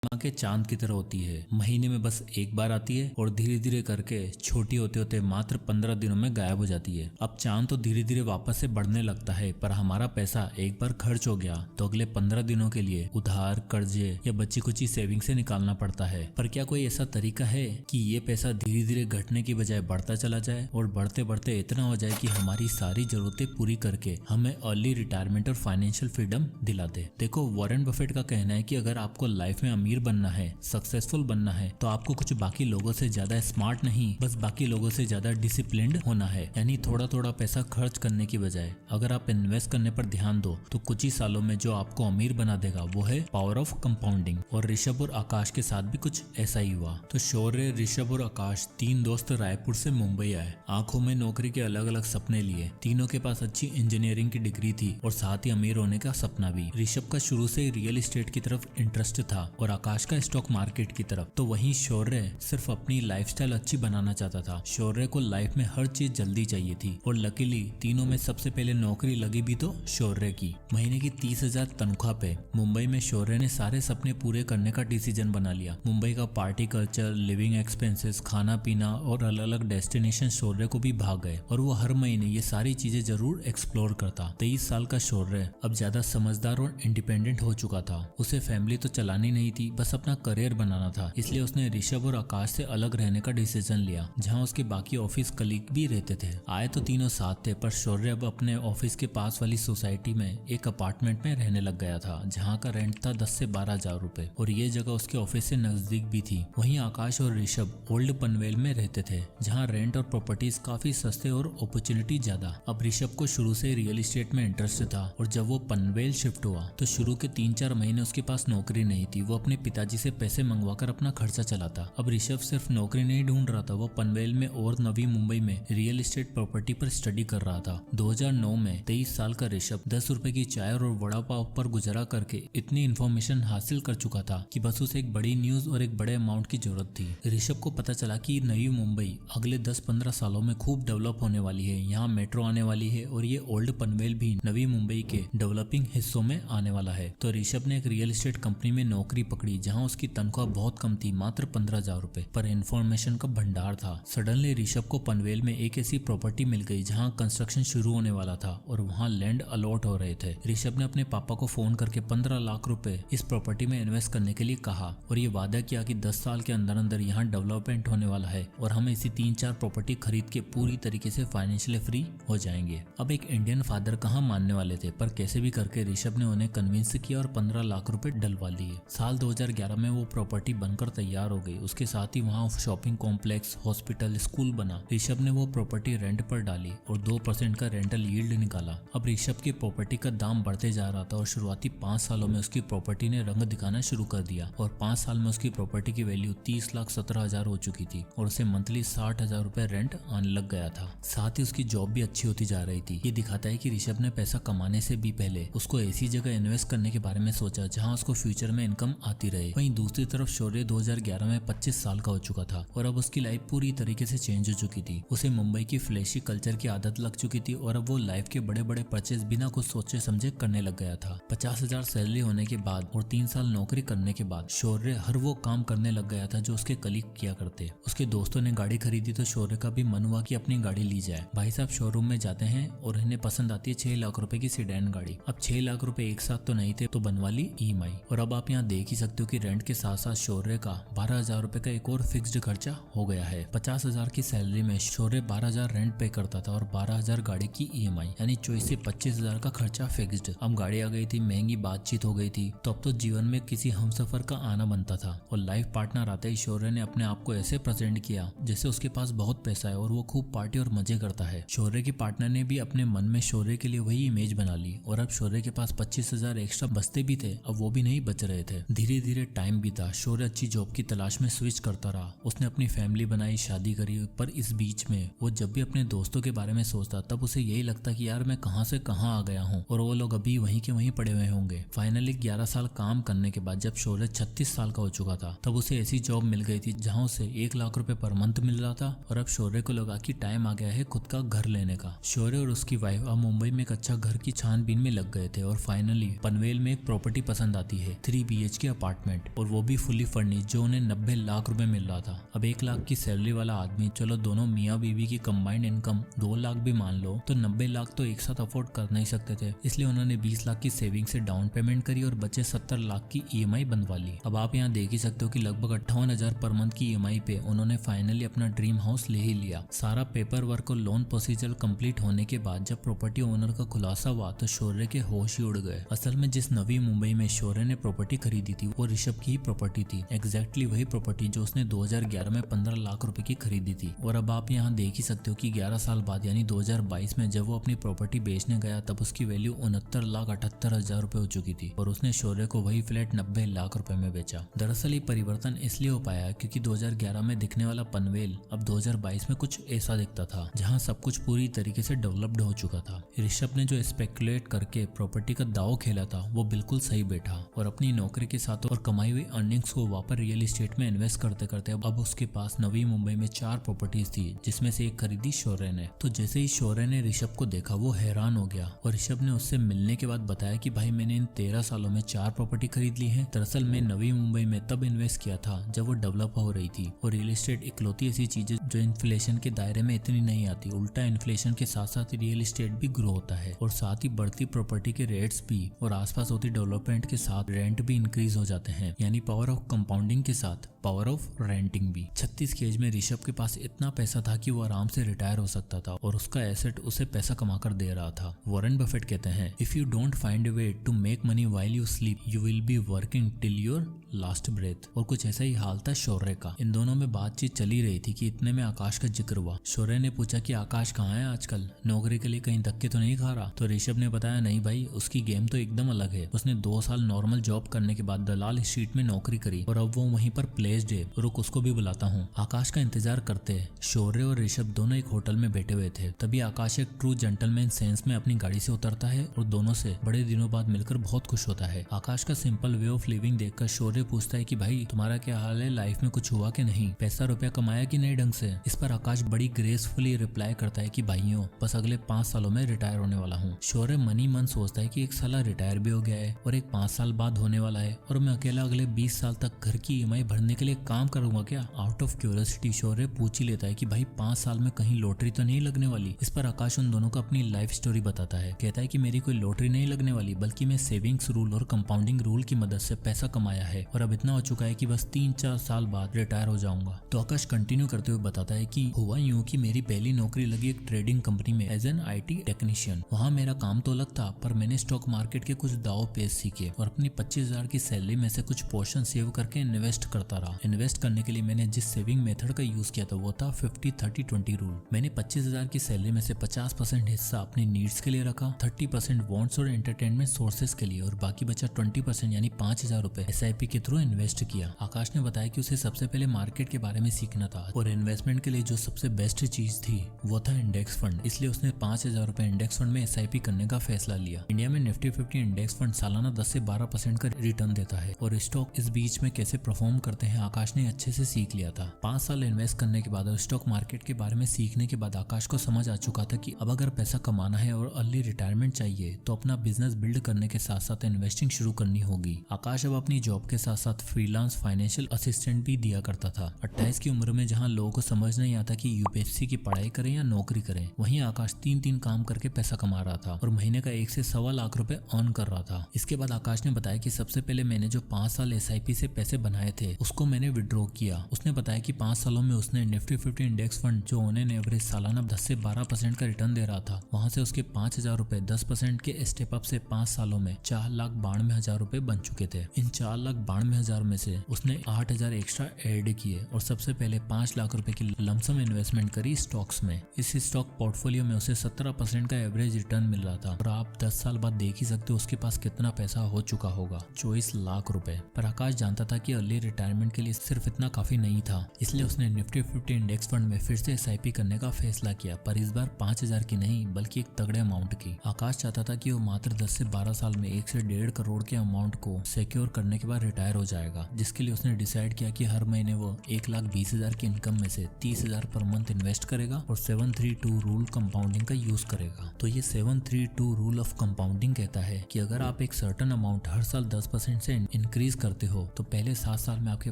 माँ के चांद की तरह होती है। महीने में बस एक बार आती है और धीरे धीरे करके छोटी होते होते मात्र 15 दिनों में गायब हो जाती है। अब चांद तो धीरे धीरे वापस से बढ़ने लगता है, पर हमारा पैसा एक बार खर्च हो गया तो अगले 15 दिनों के लिए उधार, कर्जे या बची कुची सेविंग से निकालना पड़ता है। पर क्या कोई ऐसा तरीका है कि ये पैसा धीरे धीरे घटने की बजाय बढ़ता चला जाए और बढ़ते बढ़ते इतना हो जाए कि हमारी सारी जरूरतें पूरी करके हमें अर्ली रिटायरमेंट और फाइनेंशियल फ्रीडम दिला दे। देखो, वॉरेन बफेट का कहना है कि अगर आपको लाइफ में अमीर बनना है, सक्सेसफुल बनना है, तो आपको कुछ बाकी लोगों से ज्यादा स्मार्ट नहीं, बस बाकी लोगों से ज्यादा डिसिप्लिन्ड होना है। यानी थोड़ा थोड़ा पैसा खर्च करने की बजाय अगर आप इन्वेस्ट करने पर ध्यान दो तो कुछ ही सालों में जो आपको अमीर बना देगा वो है पावर ऑफ कंपाउंडिंग। और ऋषभ और आकाश के साथ भी कुछ ऐसा ही हुआ। तो शौर्य, ऋषभ और आकाश, तीन दोस्त रायपुर से मुंबई आए। आंखों में नौकरी के अलग अलग सपने लिए। तीनों के पास अच्छी इंजीनियरिंग की डिग्री थी और साथ ही अमीर होने का सपना भी। ऋषभ का शुरू से रियल एस्टेट की तरफ इंटरेस्ट था और आकाश का स्टॉक मार्केट की तरफ। तो वहीं शौर्य सिर्फ अपनी लाइफस्टाइल अच्छी बनाना चाहता था। शौर्य को लाइफ में हर चीज जल्दी चाहिए थी और लकीली तीनों में सबसे पहले नौकरी लगी भी तो शौर्य की। महीने की 30,000 तनख्वाह पे मुंबई में शौर्य ने सारे सपने पूरे करने का डिसीजन बना लिया। मुंबई का पार्टी कल्चर, लिविंग एक्सपेंसेस, खाना पीना और अलग अलग डेस्टिनेशन शौर्य को भी भाग गए और वो हर महीने ये सारी चीजें जरूर एक्सप्लोर करता। 23 साल का शौर्य अब ज्यादा समझदार और इंडिपेंडेंट हो चुका था। उसे फैमिली तो चलानी नहीं थी, बस अपना करियर बनाना था। इसलिए उसने ऋषभ और आकाश से अलग रहने का डिसीजन लिया, जहाँ उसके बाकी ऑफिस कलीग भी रहते थे। आए तो तीनों साथ थे, पर शौर्य अब अपने ऑफिस के पास वाली सोसाइटी में एक अपार्टमेंट में रहने लग गया था, जहाँ का रेंट था 10 से 12 हजार रुपए और ये जगह उसके ऑफिस से नजदीक भी थी। वहीं आकाश और ऋषभ ओल्ड पनवेल में रहते थे, जहाँ रेंट और प्रॉपर्टीज काफी सस्ते और अपॉर्चुनिटी ज्यादा। अब ऋषभ को शुरू से रियल एस्टेट में इंटरेस्ट था और जब वो पनवेल शिफ्ट हुआ तो शुरू के 3-4 महीने उसके पास नौकरी नहीं थी। वो अपने पिताजी से पैसे मंगवाकर अपना खर्चा चलाता। अब ऋषभ सिर्फ नौकरी नहीं ढूंढ रहा था, वो पनवेल में और नवी मुंबई में रियल एस्टेट प्रॉपर्टी पर स्टडी कर रहा था। 2009 में 23 साल का ऋषभ 10 रुपए की चाय और वड़ा पाव पर गुजारा करके इतनी इन्फॉर्मेशन हासिल कर चुका था कि बस उसे एक बड़ी न्यूज और एक बड़े अमाउंट की जरूरत थी। ऋषभ को पता चला कि नई मुंबई अगले 10-15 सालों में खूब डेवलप होने वाली है। यहाँ मेट्रो आने वाली है और ये ओल्ड पनवेल भी नवी मुंबई के डेवलपिंग हिस्सों में आने वाला है। तो ऋषभ ने एक रियल एस्टेट कंपनी में नौकरी पकड़ी, जहाँ उसकी तनख्वाह बहुत कम थी, मात्र 15,000 रुपए, पर इन्फॉर्मेशन का भंडार था। सडनली ऋषभ को पनवेल में एक ऐसी प्रॉपर्टी मिल गई जहाँ कंस्ट्रक्शन शुरू होने वाला था और वहाँ लैंड अलॉट हो रहे थे। ऋषभ ने अपने पापा को फोन करके 15 लाख रुपए इस प्रॉपर्टी में इन्वेस्ट करने के लिए कहा और ये वादा किया कि 10 साल के अंदर अंदर यहाँ डेवलपमेंट होने वाला है और हम इसी 3-4 प्रॉपर्टी खरीद के पूरी तरीके से फाइनेंशियली फ्री हो जाएंगे। अब एक इंडियन फादर कहाँ मानने वाले थे, पर कैसे भी करके ऋषभ ने उन्हें कन्विंस किया और 15 लाख रुपए डलवा लिए। साल 2011 में वो प्रॉपर्टी बनकर तैयार हो गई। उसके साथ ही वहाँ शॉपिंग कॉम्प्लेक्स, हॉस्पिटल, स्कूल बना। ऋषभ ने वो प्रॉपर्टी रेंट पर डाली और 2% का रेंटल यील्ड निकाला। अब ऋषभ की प्रॉपर्टी का दाम बढ़ते जा रहा था और शुरुआती 5 सालों में उसकी प्रॉपर्टी ने रंग दिखाना शुरू कर दिया और 5 साल में उसकी प्रॉपर्टी की वैल्यू 30,17,000 हो चुकी थी और उसे मंथली 60,000 रुपए रेंट आने लग गया था। साथ ही उसकी जॉब भी अच्छी होती जा रही थी। ये दिखाता है कि ऋषभ ने पैसा कमाने से भी पहले उसको ऐसी जगह इन्वेस्ट करने के बारे में सोचा जहाँ उसको फ्यूचर में इनकम आती रहे। वहीं दूसरी तरफ शौर्य 2011 में 25 साल का हो चुका था और अब उसकी लाइफ पूरी तरीके से चेंज हो चुकी थी। उसे मुंबई की फ्लैशी कल्चर की आदत लग चुकी थी और अब वो लाइफ के बड़े बड़े परचेज बिना कुछ सोचे समझे करने लग गया था। 50,000 सैलरी होने के बाद और 3 साल नौकरी करने के बाद शौर्य हर वो काम करने लग गया था जो उसके कलीग किया करते। उसके दोस्तों ने गाड़ी खरीदी तो शौर्य का भी मन हुआ कि अपनी गाड़ी ली जाए। भाई साहब शोरूम में जाते हैं और इन्हें पसंद आती है 6 लाख रुपए की सेडान गाड़ी। अब 6 लाख रुपए एक साथ तो नहीं थे तो बनवा ली EMI। और अब आप यहाँ देख ही सकते हो कि रेंट के साथ साथ शौर्य का 12,000 रुपए का एक और फिक्स्ड खर्चा हो गया है। 50,000 की सैलरी में शौर्य 12,000 रेंट पे करता था और 12,000 गाड़ी की EMI, यानी 24 से 25,000 का खर्चा फिक्स्ड। अब गाड़ी आ गई थी, महंगी बातचीत हो गई थी, तो अब तो जीवन में किसी हमसफर का आना बनता था। और लाइफ पार्टनर आते ही शौर्य ने अपने आप को ऐसे प्रेजेंट किया जैसे उसके पास बहुत पैसा है और वो खूब पार्टी और मजे करता है। शौर्य की पार्टनर ने भी अपने मन में शौर्य के लिए वही इमेज बना ली और अब शौर्य के पास 25,000 एक्स्ट्रा बचते भी थे, अब वो भी नहीं बच रहे थे। धीरे धीरे टाइम बीता। शौर्य अच्छी जॉब की तलाश में स्विच करता रहा। उसने अपनी फैमिली बनाई, शादी करी, पर इस बीच में वो जब भी अपने दोस्तों के बारे में सोचता तब उसे यही लगता कि यार मैं कहां से कहां आ गया हूं और वो लोग अभी वहीं के वहीं पड़े हुए होंगे। फाइनली 11 साल काम करने के बाद जब शौर्य 36 साल का हो चुका था तब उसे ऐसी जॉब मिल गई थी जहां उसे 1 लाख रुपए पर मंथ मिल रहा था और अब शौर्य को लगा कि टाइम आ गया है खुद का घर लेने का। शौर्य और उसकी वाइफ अब मुंबई में एक अच्छा घर की छानबीन में लग गए थे और फाइनली पनवेल में एक प्रॉपर्टी पसंद आती है, 3 BHK अपार्टमेंट अपार्टमेंट, और वो भी फुली फर्निश्ड, जो उन्हें 90 लाख रुपए मिल रहा था। अब 1 लाख की सैलरी वाला आदमी, चलो दोनों मियाँ बीवी की कंबाइंड इनकम 2 लाख भी मान लो, तो 90 लाख तो एक साथ अफोर्ड कर नहीं सकते थे। इसलिए उन्होंने 20 लाख की सेविंग से डाउन पेमेंट करी और बचे 70 लाख की EMI बनवा ली। अब आप यहाँ देख ही सकते हो कि लगभग 58,000 पर मंथ की EMI पे उन्होंने फाइनली अपना ड्रीम हाउस ले ही लिया। सारा पेपर वर्क और लोन प्रोसीजर कंप्लीट होने के बाद जब प्रॉपर्टी ओनर का खुलासा हुआ तो शौर्य के होश ही उड़ गए। असल में जिस नवी मुंबई में शौर्य ने प्रॉपर्टी खरीदी थी वो ऋषभ की ही प्रॉपर्टी थी, एग्जैक्टली वही प्रॉपर्टी जो उसने 2011 में 15 लाख रुपए की खरीदी थी। और अब आप यहाँ देख ही सकते हो कि 11 साल बाद यानी 2022 में जब वो अपनी प्रॉपर्टी बेचने गया तब उसकी वैल्यू 69,78,000 रुपए हो चुकी थी और उसने शौर्य को वही फ्लैट 90 लाख रुपए में बेचा। दरअसल ये परिवर्तन इसलिए हो पाया क्योंकि 2011 में दिखने वाला पनवेल अब 2022 में कुछ ऐसा दिखता था जहाँ सब कुछ पूरी तरीके से डेवलप्ड हो चुका था। ऋषभ ने जो स्पेकुलेट करके प्रॉपर्टी का दाव खेला था वो बिल्कुल सही बैठा और अपनी नौकरी के साथ और कमाई हुई अर्निंग्स को वापस रियल एस्टेट में इन्वेस्ट करते करते अब उसके पास नवी मुंबई में 4 प्रॉपर्टीज थी, जिसमें से एक खरीदी शौर्य ने। तो जैसे ही शौर्य ने ऋषभ को देखा वो हैरान हो गया और ऋषभ ने उससे मिलने के बाद बताया कि भाई मैंने इन 13 सालों में 4 प्रॉपर्टी खरीद ली है। दरअसल मैं नवी मुंबई में तब इन्वेस्ट किया था जब वो डेवलप हो रही थी और रियल एस्टेट इकलौती ऐसी चीज है जो इन्फ्लेशन के दायरे में इतनी नहीं आती। उल्टा इन्फ्लेशन के साथ साथ रियल एस्टेट भी ग्रो होता है और साथ ही बढ़ती प्रॉपर्टी के रेट्स भी और आसपास होती डेवलपमेंट के साथ रेंट भी इंक्रीज हो जाते हैं, यानी पावर ऑफ कंपाउंडिंग के साथ पावर ऑफ रेंटिंग भी। 36 की एज में ऋषभ के पास इतना पैसा था कि वो आराम से रिटायर हो सकता था और उसका एसेट उसे पैसा कमाकर दे रहा था। वॉरेन बफेट कहते हैं, if you don't find a way to make money while you sleep you will be working till your last breath. और कुछ ऐसा ही हाल था शौर्य का। इन दोनों में बातचीत चली रही थी कि इतने में आकाश का जिक्र हुआ। शौर्य ने पूछा कि आकाश कहाँ है आजकल, नौकरी के लिए कहीं धक्के तो नहीं खा रहा? तो ऋषभ ने बताया, नहीं भाई, उसकी गेम तो एकदम अलग है। उसने 2 साल नॉर्मल जॉब करने के बाद दलाल स्ट्रीट में नौकरी करी और अब वो वहीं पर प्लेस्ड है। रुक, उसको भी बुलाता हूँ। आकाश का इंतजार करते हैं। शौर्य और ऋषभ दोनों एक होटल में बैठे हुए थे। तभी आकाश एक ट्रू जेंटलमैन सेंस में अपनी गाड़ी से उतरता है और दोनों से बड़े दिनों बाद मिलकर बहुत खुश होता है। आकाश का सिंपल वे ऑफ लिविंग देखकर शौर्य पूछता है कि भाई तुम्हारा क्या हाल है, लाइफ में कुछ हुआ कि नहीं, पैसा रुपया कमाया कि नहीं ढंग से? इस पर आकाश बड़ी ग्रेसफुली रिप्लाई करता है कि भाइयों बस अगले 5 सालों में रिटायर होने वाला हूँ। शौर्य मनी मन सोचता है कि एक साला रिटायर भी हो गया है और एक 5 साल बाद होने वाला है और मैं अकेला अगले 20 साल तक घर की EMI भरने के लिए काम करूंगा क्या? आउट ऑफ क्यूरियोसिटी शौर्य पूछ ही लेता है कि भाई 5 साल में कहीं लॉटरी तो नहीं लगने वाली? इस पर आकाश उन दोनों को अपनी लाइफ स्टोरी बताता है। कहता है कि मेरी कोई लॉटरी नहीं लगने वाली, बल्कि मैं सेविंग्स रूल और कंपाउंडिंग रूल की मदद से पैसा कमाया है और अब इतना हो चुका है कि बस 3-4 साल बाद रिटायर हो जाऊंगा। तो आकाश कंटिन्यू करते हुए बताता है कि हुआ यूं कि मेरी पहली नौकरी लगी एक ट्रेडिंग कंपनी में एज एन IT टेक्नीशियन। वहाँ मेरा काम तो अलग था पर मैंने स्टॉक मार्केट के कुछ दाव पेच सीखे और अपनी 25,000 की सैलरी में से कुछ पोर्शन सेव करके इन्वेस्ट करता रहा। इन्वेस्ट करने के लिए मैंने जिस सेविंग मेथड का यूज किया था वो था 50-30-20 रूल। मैंने 25,000 की सैलरी में से 50% हिस्सा अपनी नीड्स के लिए रखा, 30% वॉन्ट्स और एंटरटेनमेंट सोर्सेज के लिए और बाकी बचा 20% यानी 5,000 रुपए SIP के थ्रू इन्वेस्ट किया। आकाश ने बताया कि उसे सबसे पहले मार्केट के बारे में सीखना था और इन्वेस्टमेंट के लिए जो सबसे बेस्ट चीज थी वो था इंडेक्स फंड। इसलिए उसने 5,000 रुपए इंडेक्स फंड में SIP करने का फैसला लिया। इंडिया में निफ्टी 50 इंडेक्स फंड सालाना 10 से 12% का रिटर्न देता है और स्टॉक इस बीच में कैसे परफॉर्म करते हैं आकाश ने अच्छे से सीख लिया था। 5 साल इन्वेस्ट करने के बाद और स्टॉक मार्केट के बारे में सीखने के बाद आकाश को समझ आ चुका था कि अब अगर पैसा कमाना है और अर्ली रिटायरमेंट चाहिए तो अपना बिजनेस बिल्ड करने के साथ साथ इन्वेस्टिंग शुरू करनी होगी। आकाश अब अपनी जॉब के साथ साथ फ्रीलांस फाइनेंशियल असिस्टेंट भी दिया करता था। 28 की उम्र में जहां लोगों को समझ नहीं आता कि UPSC की पढ़ाई करें या नौकरी करें, वहीं आकाश 3 काम करके पैसा कमा रहा था और महीने का 1 से सवा लाख रुपए अर्न कर रहा था। इसके बाद आकाश ने बताया कि सबसे पहले मैंने जो 5 साल SIP से पैसे बनाए थे उसको मैंने विड्रॉ किया। उसने बताया कि 5 सालों में उसने निफ्टी 50 इंडेक्स फंड जो उन्हें एवरेज सालाना 10 से 12% का रिटर्न दे रहा था, वहां से उसके 5,000 रुपए 10% के स्टेप अप से 5 सालों में 4,92,000 रुपए बन चुके थे। इन 4,92,000 में से उसने 8,000 एक्स्ट्रा ऐड किए और सबसे पहले 5 लाख रुपए की लमसम इन्वेस्टमेंट करी स्टॉक्स में। इस स्टॉक पोर्टफोलियो में उसे 17% का एवरेज रिटर्न मिल रहा था और आप 10 साल बाद देख ही सकते हो उसके पास कितना पैसा हो चुका होगा, 24 लाख रुपए। पर आकाश जानता था कि अर्ली रिटायरमेंट के लिए सिर्फ इतना काफी नहीं था, इसलिए उसने निफ्टी 50 इंडेक्स फंड में फिर से एसआईपी करने का फैसला किया, पर इस बार 5000 की नहीं बल्कि एक तगड़े अमाउंट की। आकाश चाहता था कि वो मात्र 10 से 12 साल में 1 से 1.5 करोड़ के अमाउंट को सिक्योर करने के बाद रिटायर हो जाएगा, जिसके लिए उसने डिसाइड किया कि हर महीने वो 1,20,000 की इनकम में से 30,000 पर मंथ इन्वेस्ट करेगा और 732 रूल कंपाउंडिंग का यूज करेगा। तो ये 732 रूल ऑफ कंपाउंडिंग कहता है कि अगर आप एक सर्टेन अमाउंट हर साल 10% से इंक्रीज करते हो तो पहले 7 साल में आपके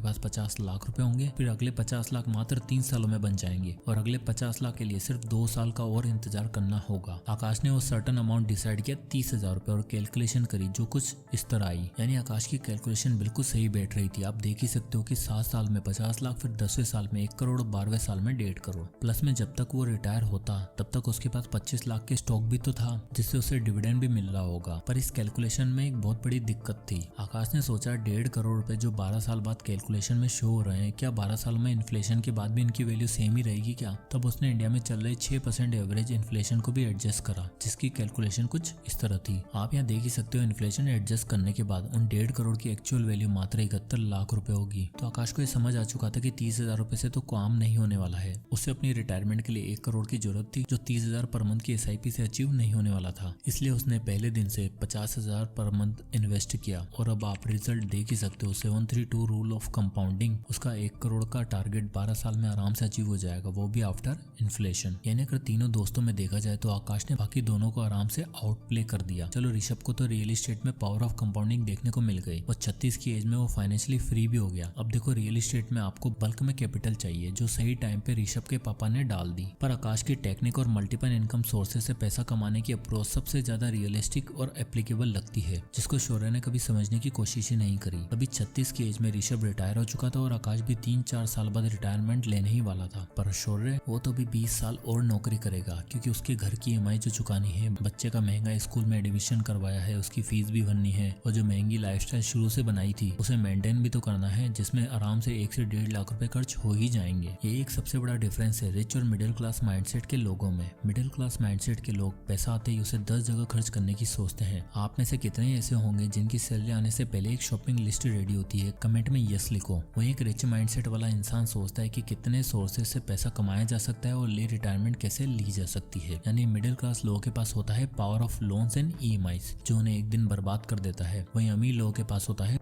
पास 50 लाख रुपए होंगे, फिर अगले 50 लाख मात्र 3 सालों में बन जाएंगे और अगले 50 लाख के लिए सिर्फ 2 साल का और इंतजार करना होगा। आकाश ने वो सर्टेन अमाउंट डिसाइड किया 30,000 रुपए और कैलकुलेशन करी जो कुछ इस तरह आई, यानी आकाश की कैलकुलेशन बिल्कुल सही बैठ रही थी। आप देख ही सकते हो कि 7 साल में 50 लाख, फिर 10वें साल में 1 करोड़ और 12वें साल में 1.5 करोड़। प्लस में जब तक वो रिटायर होता तब तक उसके पास 25 लाख के स्टॉक भी तो था जिससे उसे डिविडेंड भी मिल रहा होगा। पर इस कैलकुलेशन में एक बहुत बड़ी दिक्कत थी। आकाश ने सोचा 1.5 करोड़ रुपए जो 12 साल बाद कैलकुलेशन में शो हो रहे हैं, क्या 12 साल में इन्फ्लेशन के बाद भी इनकी वैल्यू सेम ही रहेगी क्या? तब उसने इंडिया में चल रही 6% एवरेज इन्फ्लेशन को भी एडजस्ट करा, जिसकी कैलकुलेशन कुछ इस तरह थी। आप यहाँ देख ही सकते हो इन्फ्लेशन एडजस्ट करने के बाद उन 1.5 करोड़ की एक्चुअल वैल्यू मात्र 71 लाख रुपए होगी। तो आकाश को ये समझ आ चुका था कि 30,000 रुपए से तो काम नहीं होने वाला है। उसे अपनी रिटायरमेंट के लिए 1 करोड़ की जरूरत थी जो 30,000 पर मंथ की एसआईपी से अचीव नहीं होने वाला था। इसलिए उसने पहले दिन से 50,000 पर मंथ इन्वेस्ट किया और अब आप रिजल्ट देख ही सकते हो। 732 रूल ऑफ कंपाउंडिंग, उसका 1 करोड़ का टारगेट 12 साल में आराम से अचीव हो जाएगा, वो भी आफ्टर इन्फ्लेशन। यानी अगर तीनों दोस्तों में देखा जाए तो आकाश ने बाकी दोनों को आराम से आउट प्ले कर दिया। चलो ऋषभ को तो रियल एस्टेट में पावर ऑफ कंपाउंडिंग देखने को मिल गई और 36 की एज में वो फाइनेंशियली फ्री भी हो गया। अब देखो रियल एस्टेट में आपको बल्क में कैपिटल चाहिए जो सही टाइम पे ऋषभ के पापा ने डाल दी। पर आकाश की टेक्निक और मल्टीपल इनकम सोर्सेज से पैसा कमाने की अप्रोच सबसे ज्यादा रियलिस्टिक और एप्लीकेबल लगती है, जिसको शौर्य ने कभी समझने की कोशिश ही नहीं करी। अभी 36 की एज में ऋषभ रिटायर हो चुका था और आकाश भी 3-4 साल बाद रिटायरमेंट लेने ही वाला था। पर शौर्य वो तो भी 20 साल और नौकरी करेगा, क्योंकि उसके घर की ईएमआई जो चुकानी है, बच्चे का महंगा स्कूल में एडमिशन करवाया है, उसकी फीस भी भरनी है और जो महंगी लाइफस्टाइल शुरू से बनाई थी उसे मेंटेन भी तो करना है, जिसमें आराम से 1 से 1.5 लाख रुपए खर्च हो ही जाएंगे। ये एक सबसे बड़ा डिफरेंस है रिच और मिडिल क्लास माइंडसेट के लोगों में। मिडिल क्लास माइंडसेट के लोग पैसा आते ही उसे 10 जगह खर्च करने की सोचते हैं। आप में से कितने ऐसे होंगे जिनकी सैलरी आने से पहले एक शॉपिंग लिस्ट रेडी होती है? कमेंट में यस लिखो। वहीं एक रिच माइंडसेट वाला इंसान सोचता है कि कितने सोर्सेज से पैसा कमाया जा सकता है और ले रिटायरमेंट कैसे ली जा सकती है। यानी मिडिल क्लास लोगों के पास होता है power of loans and EMIs जो उन्हें एक दिन बर्बाद कर देता है। वहीं अमीर लोगों के पास होता है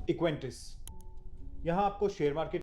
इक्वेंटिस। यहाँ आपको शेयर मार्केट